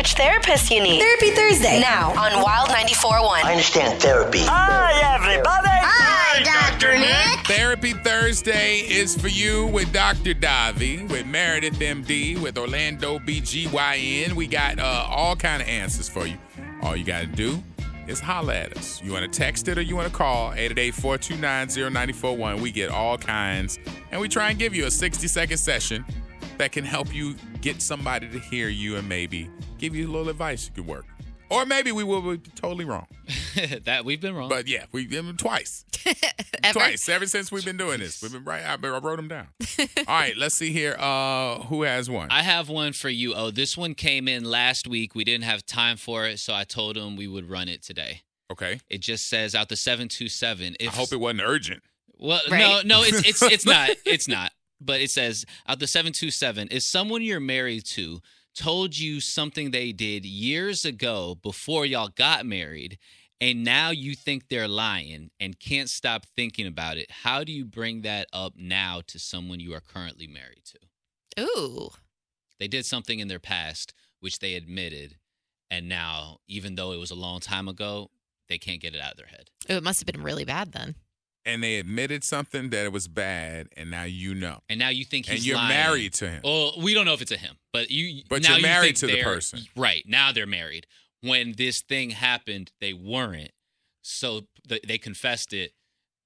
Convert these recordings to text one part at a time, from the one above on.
which therapist you need. Therapy Thursday. Now on Wild 94.1. I understand therapy. Hi, everybody. Hi, Dr. Nick. Therapy Thursday is for you with Dr. Davi, with Meredith MD, with Orlando BGYN. We got all kind of answers for you. All you got to do is holler at us. You want to text it or you want to call 888-429-0941. We get all kinds, and we try and give you a 60-second session that can help you get somebody to hear you and maybe give you a little advice you could work. Or maybe we will be totally wrong. That we've been wrong. But yeah, we've been twice. Twice, ever since we've been doing this. We've been right. I wrote them down. All right, let's see here. Who has one? I have one for you. Oh, this one came in last week. We didn't have time for it, so I told him we would run it today. Okay. It just says out the 727. I hope it wasn't urgent. Well, Right. no, it's not. It's not. But it says out the 727 is someone you're married to told you something they did years ago before y'all got married, and now you think they're lying and can't stop thinking about it. How do you bring that up now to someone you are currently married to? Ooh. They did something in their past which they admitted, and now, even though it was a long time ago, they can't get it out of their head. Oh, it must have been really bad then. And they admitted something that it was bad, and now you know. And now you think he's and you're lying. married to him. Well, we don't know if it's a him, but you. But now you're married think to the they're- person. Right. Now they're married. When this thing happened, they weren't. So they confessed it,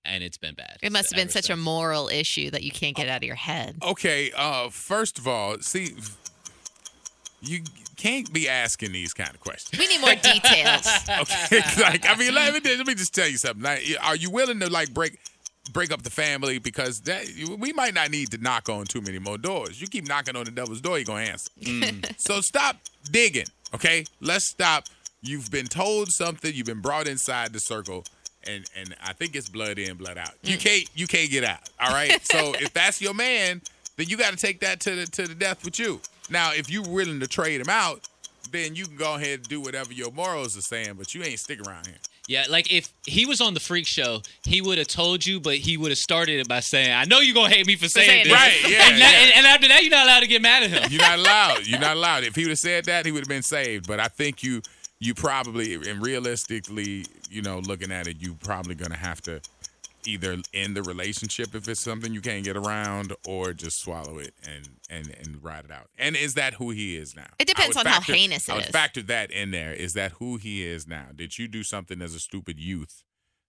and it's been bad. It must have been ever such a since. moral issue that you can't get out of your head. Okay, first of all, see, you can't be asking these kind of questions. We need more details. Okay, like, I mean, let me just tell you something. Like, are you willing to like break up the family, because we might not need to knock on too many more doors. You keep knocking on the devil's door, you're going to answer. So stop digging, okay? Let's stop. You've been told something. You've been brought inside the circle, and I think it's blood in, blood out. You can't get out, all right? So if that's your man, then you got to take that to the death with you. Now, if you're willing to trade him out, then you can go ahead and do whatever your morals are saying, but you ain't sticking around here. Yeah, like if he was on the Freak Show, he would have told you, but he would have started it by saying, "I know you're gonna hate me for saying this." Right, yeah, and after that, you're not allowed to get mad at him. You're not allowed. You're not allowed. If he would have said that, he would have been saved. But I think you probably, and realistically, looking at it, you probably gonna have to either end the relationship if it's something you can't get around, or just swallow it and ride it out. And is that who he is now? It depends on how heinous it I would is. factor that in there. Is that who he is now? Did you do something as a stupid youth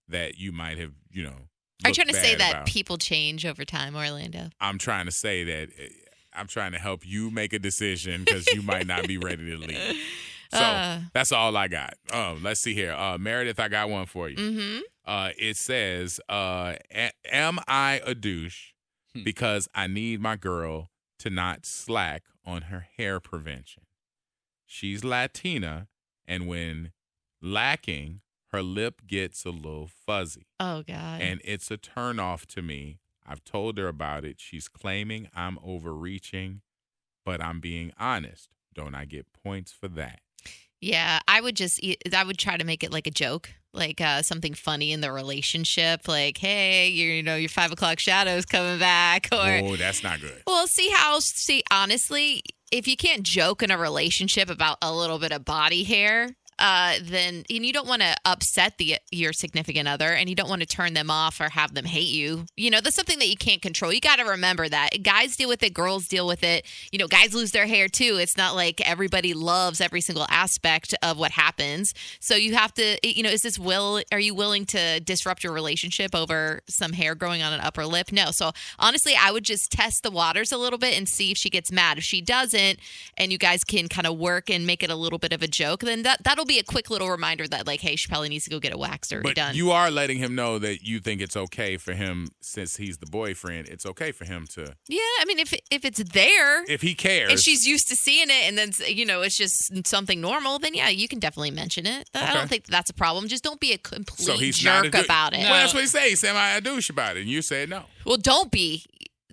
that you might have, Are you looked trying to say bad that about? people change over time, Orlando? I'm trying to say that I'm trying to help you make a decision, because you might not be ready to leave. So that's all I got. Let's see here. Meredith, I got one for you. Mm-hmm. It says, am I a douche because I need my girl to not slack on her hair prevention? She's Latina, and when lacking, her lip gets a little fuzzy. Oh, God. And it's a turnoff to me. I've told her about it. She's claiming I'm overreaching, but I'm being honest. Don't I get points for that? Yeah, I would try to make it like a joke, like something funny in the relationship, like, hey, your 5 o'clock shadow's coming back. Or, Oh, that's not good. well, honestly, if you can't joke in a relationship about a little bit of body hair, then you don't want to upset your significant other, and you don't want to turn them off or have them hate you. That's something that you can't control. You got to remember that. Guys deal with it. Girls deal with it. Guys lose their hair too. It's not like everybody loves every single aspect of what happens. So you have to, are you willing to disrupt your relationship over some hair growing on an upper lip? No. So honestly, I would just test the waters a little bit and see if she gets mad. If she doesn't, and you guys can kind of work and make it a little bit of a joke, then that'll be a quick little reminder that, like, hey, she probably needs to go get a wax or But done. you are letting him know that you think it's okay for him, since he's the boyfriend, it's okay for him to. Yeah, I mean, if it's there, If he cares. and she's used to seeing it, and then it's just something normal, then yeah, you can definitely mention it. I don't think that's a problem. Just don't be a complete so he's not jerk about it. Well, that's what he said. He said, am I a douche about it? And you said no. Well, don't be.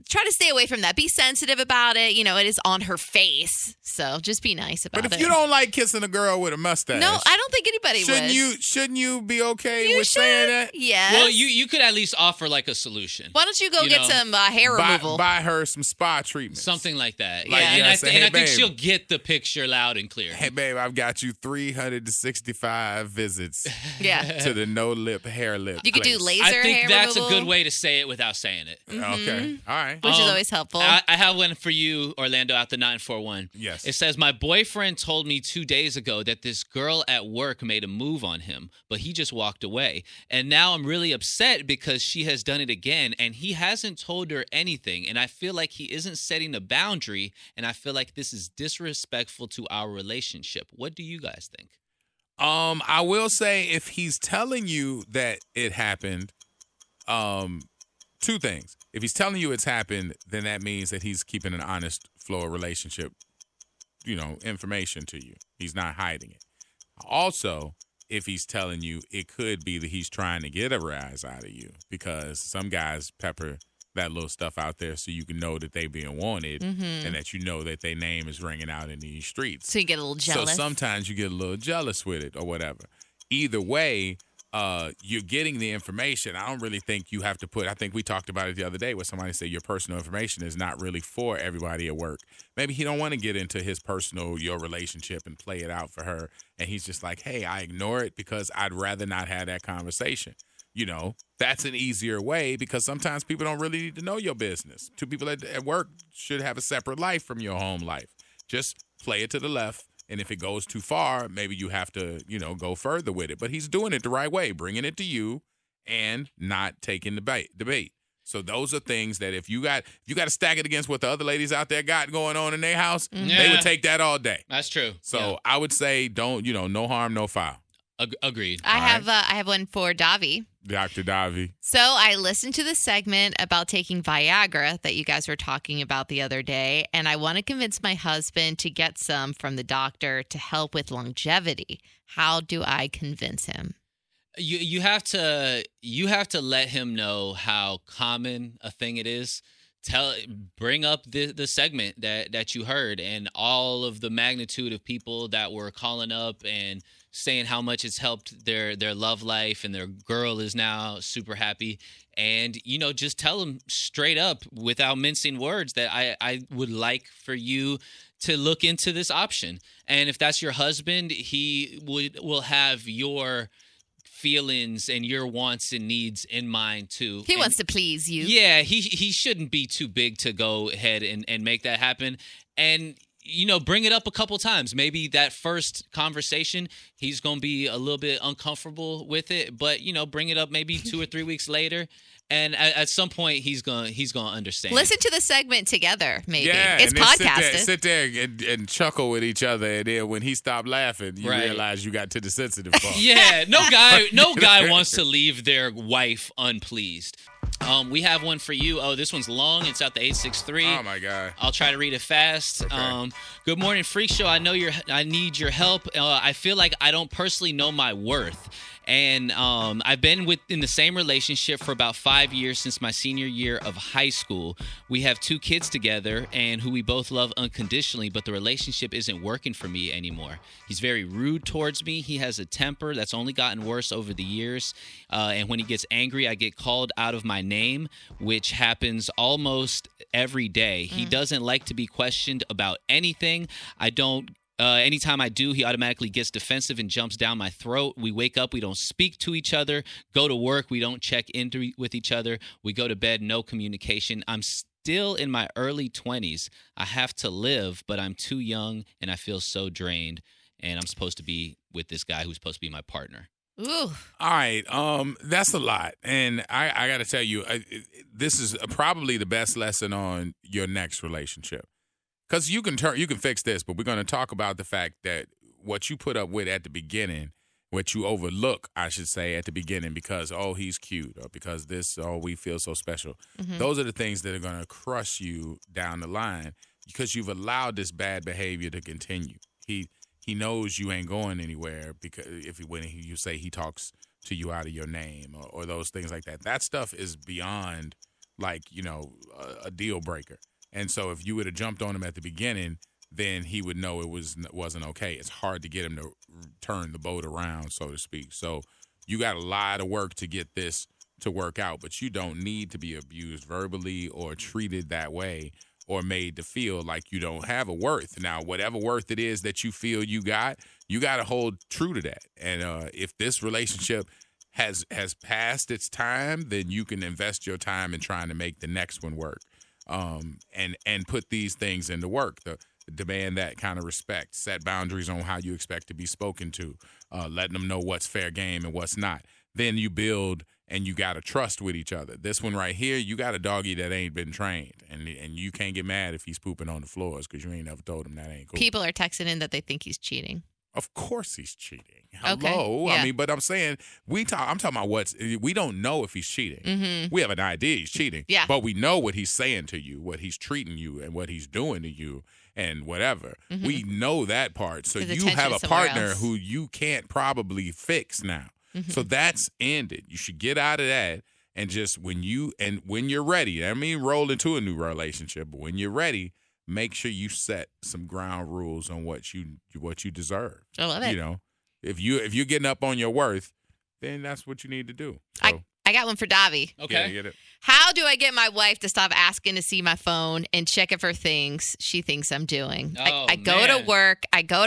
try to stay away from that. Be sensitive about it. You know, it is on her face, so just be nice about it. But if you don't like kissing a girl with a mustache, no, I don't think anybody would. Shouldn't you be okay You with should. saying that? Yes. Well, you could at least offer like a solution. Why don't you go get some hair removal? Buy her some spa treatment. Something like that. Like, Yeah, yeah, and say, I hey, think babe. she'll get the picture loud and clear. Hey, babe, I've got you 365 visits Yeah. to the no-lip, hair-lip You could do place. laser I think hair that's removal, a good way to say it without saying it. Okay. All right. which is always helpful. I have one for you, Orlando, at the 941. Yes. It says, my boyfriend told me 2 days ago that this girl at work made a move on him, but he just walked away. And now I'm really upset because she has done it again, and he hasn't told her anything. And I feel like he isn't setting a boundary, and I feel like this is disrespectful to our relationship. What do you guys think? I will say if he's telling you that it happened, two things. If he's telling you it's happened, then that means that he's keeping an honest flow of relationship, information to you. He's not hiding it. Also, if he's telling you, it could be that he's trying to get a rise out of you because some guys pepper that little stuff out there so you can know that they being wanted and that you know that their name is ringing out in these streets. So you get a little jealous. So sometimes you get a little jealous with it or whatever. Either way, you're getting the information. I don't really think you have to I think we talked about it the other day where somebody said your personal information is not really for everybody at work. Maybe he don't want to get into your relationship and play it out for her. And he's just like, hey, I ignore it because I'd rather not have that conversation. That's an easier way because sometimes people don't really need to know your business. Two people at work should have a separate life from your home life. Just play it to the left. And if it goes too far, maybe you have to, go further with it. But he's doing it the right way, bringing it to you and not taking the debate. So those are things that if you got to stack it against what the other ladies out there got going on in their house, they would take that all day. That's true. So I would say don't, no harm, no foul. Agreed. I have one for Davi. Dr. Davi. So I listened to the segment about taking Viagra that you guys were talking about the other day, and I want to convince my husband to get some from the doctor to help with longevity. How do I convince him? You have to let him know how common a thing it is. Bring up the segment that you heard and all of the magnitude of people that were calling up and saying how much it's helped their love life and their girl is now super happy. And, just tell them straight up without mincing words that I would like for you to look into this option. And if that's your husband, he will have your feelings and your wants and needs in mind too. He wants to please you. Yeah, he shouldn't be too big to go ahead and make that happen. And bring it up a couple times. Maybe that first conversation, he's going to be a little bit uncomfortable with it, but bring it up maybe 2 or 3 weeks later. And at some point, he's gonna understand. Listen to the segment together, maybe. Yeah, it's and then podcasted. Sit there and chuckle with each other, and then when he stopped laughing, you realize you got to the sensitive part. Yeah, no guy wants to leave their wife unpleased. We have one for you. Oh, this one's long. It's out the 863. Oh my God. I'll try to read it fast. Okay. Good morning, Freak Show. I need your help. I feel like I don't personally know my worth. And I've been in the same relationship for about 5 years since my senior year of high school. We have 2 kids together and who we both love unconditionally, but the relationship isn't working for me anymore. He's very rude towards me. He has a temper that's only gotten worse over the years. And when he gets angry, I get called out of my name, which happens almost every day. He doesn't like to be questioned about anything. Anytime I do, he automatically gets defensive and jumps down my throat. We wake up, we don't speak to each other. Go to work, we don't check in with each other. We go to bed, no communication. I'm still in my early 20s. I have to live, but I'm too young and I feel so drained. And I'm supposed to be with this guy who's supposed to be my partner. Ooh. All right, that's a lot, and I got to tell you, this is probably the best lesson on your next relationship. Because you can fix this, but we're going to talk about the fact that what you put up with at the beginning, what you overlook, I should say, at the beginning because, he's cute or because we feel so special. Mm-hmm. Those are the things that are going to crush you down the line because you've allowed this bad behavior to continue. He knows you ain't going anywhere because when you say he talks to you out of your name or those things like that. That stuff is beyond like, a deal breaker. And so if you would have jumped on him at the beginning, then he would know it wasn't okay. It's hard to get him to turn the boat around, so to speak. So you got a lot of work to get this to work out, but you don't need to be abused verbally or treated that way or made to feel like you don't have a worth. Now, whatever worth it is that you feel you got to hold true to that. And if this relationship has passed its time, then you can invest your time in trying to make the next one work, and put these things into work. Demand that kind of respect, set boundaries on how you expect to be spoken to, letting them know what's fair game and what's not. Then you build and you got to trust with each other. This one right here, you got a doggy that ain't been trained, and you can't get mad if he's pooping on the floors because you ain't never told him that ain't cool. People are texting in that they think he's cheating. Of course he's cheating. Okay, Hello. yeah. I mean, but I'm saying I'm talking about we don't know if he's cheating. Mm-hmm. We have an idea he's cheating. Yeah. But we know what he's saying to you, what he's treating you, and what he's doing to you, and whatever. Mm-hmm. We know that part. So His you attention have is a somewhere partner else. who you can't probably fix now. Mm-hmm. So that's ended. You should get out of that. And just when you're ready, I mean, roll into a new relationship, but when you're ready, make sure you set some ground rules on what you deserve. I love it. If you're getting up on your worth, then that's what you need to do. So, I got one for Davi. Okay. get it. How do I get my wife to stop asking to see my phone and check it for things she thinks I'm doing? Oh, I go man. to work. I go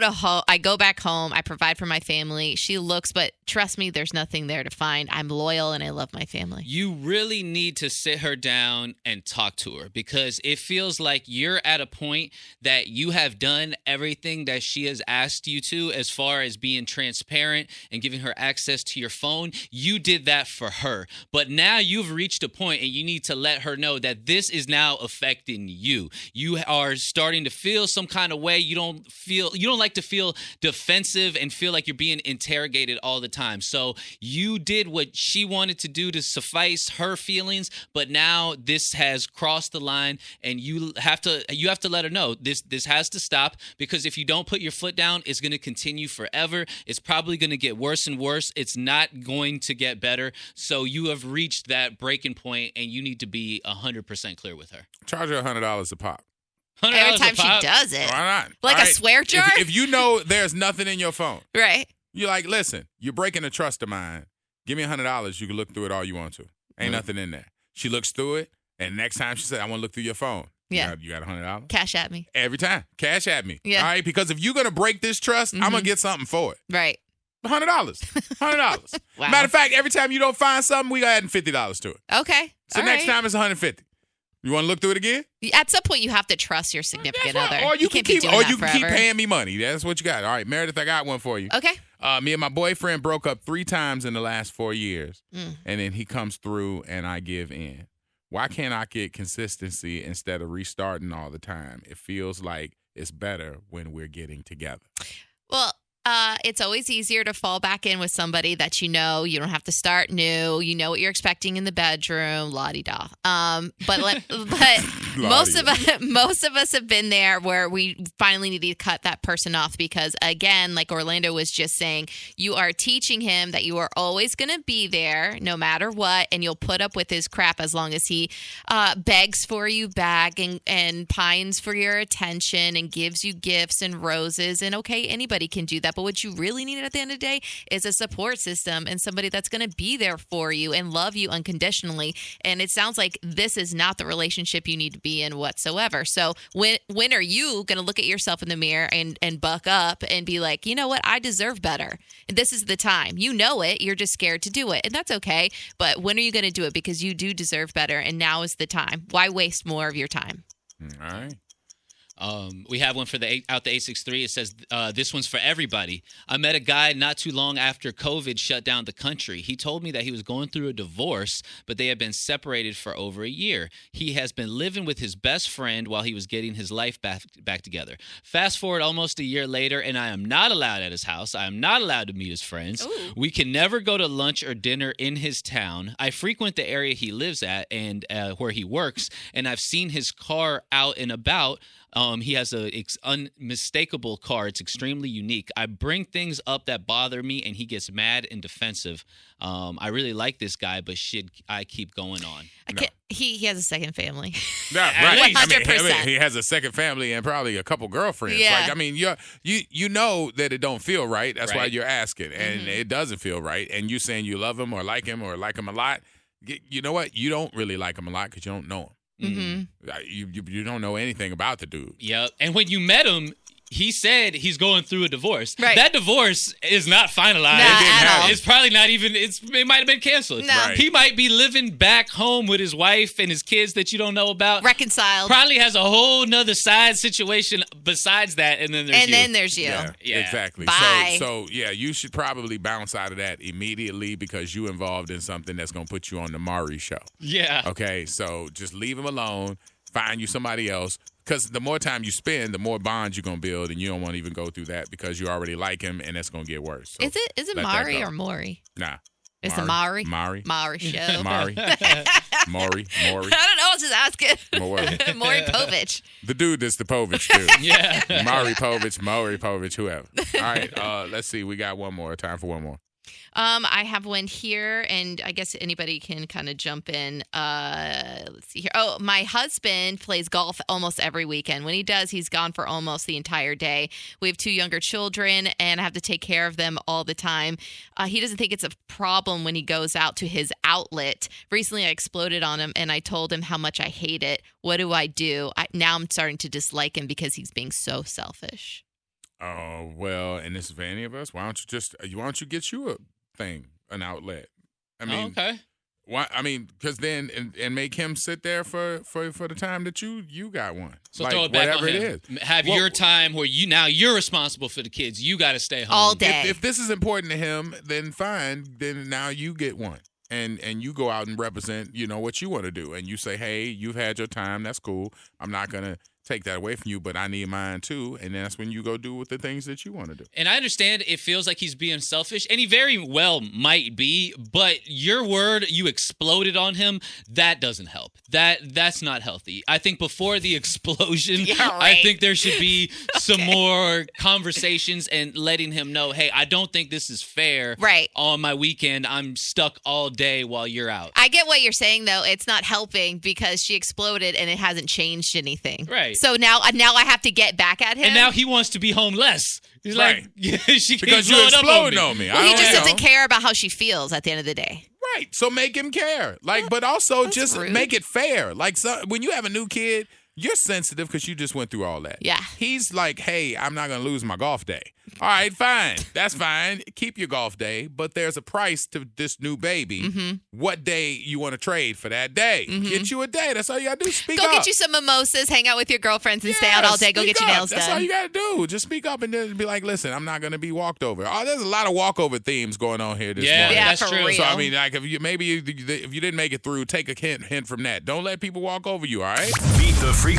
back home. I provide for my family. She looks, but trust me, there's nothing there to find. I'm loyal and I love my family. You really need to sit her down and talk to her because it feels like you're at a point that you have done everything that she has asked you to as far as being transparent and giving her access to your phone. You did that for her. But now you've reached a point and you need to let her know that this is now affecting you. You are starting to feel some kind of way. You don't like to feel defensive and feel like you're being interrogated all the time. So you did what she wanted to do to suffice her feelings, but now this has crossed the line and you have to let her know this has to stop, because if you don't put your foot down, it's going to continue forever. It's probably going to get worse and worse. It's not going to get better. So you have reached that breaking point and you need to be 100% clear with her. Charge her $100 a pop. $100 Every time a pop? she does it. Why not? Like All a swear jar? If you know there's nothing in your phone, Right. you're like, listen, you're breaking a trust of mine. Give me $100. You can look through it all you want to. Ain't nothing in there. She looks through it, and next time she said, I want to look through your phone. Yeah. You got $100? Cash at me. Every time. Cash at me. Yeah. All right? Because if you're going to break this trust, I'm going to get something for it. Right. $100. $100. Wow. Matter of fact, every time you don't find something, we got to add $50 to it. Okay. So All next right. time it's $150. You want to look through it again? At some point, you have to trust your significant That's right. other. Or you can can't be keep, doing or that you can keep forever. paying me money. That's what you got. All right, Meredith, I got one for you. Okay. Me and my boyfriend broke up 3 times in the last 4 years, Mm. and then he comes through and I give in. Why can't I get consistency instead of restarting all the time? It feels like it's better when we're getting together. Well, it's always easier to fall back in with somebody that you know. You don't have to start new. You know what you're expecting in the bedroom, la-di-da. But most of us have been there where we finally need to cut that person off because, again, like Orlando was just saying, you are teaching him that you are always going to be there no matter what, and you'll put up with his crap as long as he begs for you back and pines for your attention and gives you gifts and roses. And okay, anybody can do that. But what you really need at the end of the day is a support system and somebody that's going to be there for you and love you unconditionally. And it sounds like this is not the relationship you need to be in whatsoever. So when are you going to look at yourself in the mirror and buck up and be like, you know what? I deserve better. And this is the time. You know it. You're just scared to do it. And that's okay. But when are you going to do it? Because you do deserve better. And now is the time. Why waste more of your time? All right. We have one for the 863. It says, this one's for everybody. I met a guy not too long after COVID shut down the country. He told me that he was going through a divorce, but they had been separated for over a year. He has been living with his best friend while he was getting his life back together. Fast forward almost a year later, and I am not allowed at his house. I am not allowed to meet his friends. Ooh. We can never go to lunch or dinner in his town. I frequent the area he lives at and where he works, and I've seen his car out and about. He has a unmistakable car. It's extremely unique. I bring things up that bother me, and he gets mad and defensive. I really like this guy, but should I keep going on? He has a second family. Yeah, right. 100%. He has a second family and probably a couple girlfriends. Yeah. Like, I mean, you know that it don't feel right. That's why Right. you're asking, and it doesn't feel right. And you saying you love him or like him a lot. You know what? You don't really like him a lot because you don't know him. You don't know anything about the dude. Yep. And when you met him, he said he's going through a divorce. Right. That divorce is not finalized. Nah, at all. It's probably not even. It might have been canceled. No. Right. He might be living back home with his wife and his kids that you don't know about. Reconciled. Probably has a whole nother side situation besides that, and then there's And you. then there's you. Yeah. Exactly. Bye. So yeah, you should probably bounce out of that immediately because you involved in something that's gonna put you on the Maury show. Yeah. Okay, so just leave him alone. Find you somebody else. Because the more time you spend, the more bonds you're going to build, and you don't want to even go through that because you already like him, and that's going to get worse. So Is it let that Maury go. or Maury? Nah. It's a Maury. Maury. Maury show. Maury. Maury. I don't know. I was just asking. Maury. Maury Povich. The dude that's the Povich, too. Yeah. Maury Povich, whoever. All right, let's see. We got one more. Time for one more. I have one here, and I guess anybody can kind of jump in. Let's see here. Oh, my husband plays golf almost every weekend. When he does, he's gone for almost the entire day. We have 2 younger children, and I have to take care of them all the time. He doesn't think it's a problem when he goes out to his outlet. Recently, I exploded on him, and I told him how much I hate it. What do? Now I'm starting to dislike him because he's being so selfish. Oh, well, and this is for any of us. Why don't you get you a thing, an outlet? I mean, okay. Why? I mean, because then and make him sit there for the time that you got one. So like, throw it back whatever on him. it is. Have your time where you're responsible for the kids. You got to stay home All day. If this is important to him, then fine. Then now you get one, and you go out and represent, what you want to do, and you say, hey, you've had your time. That's cool. I'm not gonna take that away from you, but I need mine too. And that's when you go do with the things that you want to do. And I understand it feels like he's being selfish, and he very well might be, but your word, you exploded on him, that doesn't help. That's not healthy. I think before the explosion, Yeah, right. I think there should be some more conversations and letting him know, hey, I don't think this is fair. Right. On my weekend, I'm stuck all day while you're out. I get what you're saying, though. It's not helping because she exploded and it hasn't changed anything. Right. So now I have to get back at him. And now he wants to be home less. He's Right. like, yeah, she Because keeps you blowing up exploded on on me. well, he just know. doesn't care about how she feels at the end of the day. Right. So make him care. But also That's just rude. make it fair. When you have a new kid, you're sensitive because you just went through all that. Yeah. He's like, hey, I'm not going to lose my golf day. All right, fine. That's fine. Keep your golf day, but there's a price to this new baby. Mm-hmm. What day you want to trade for that day? Get you a day. That's all you got to do. Speak Go up. get you some mimosas, hang out with your girlfriends, and stay Yeah, out all day. Go speak get your up. nails That's done. all you got to do. Just speak up and then be like, listen, I'm not going to be walked over. Oh, there's a lot of walkover themes going on here this morning. Yeah, that's for true. real. So, I mean, like, if you didn't make it through, take a hint from that. Don't let people walk over you, all right? Beat the free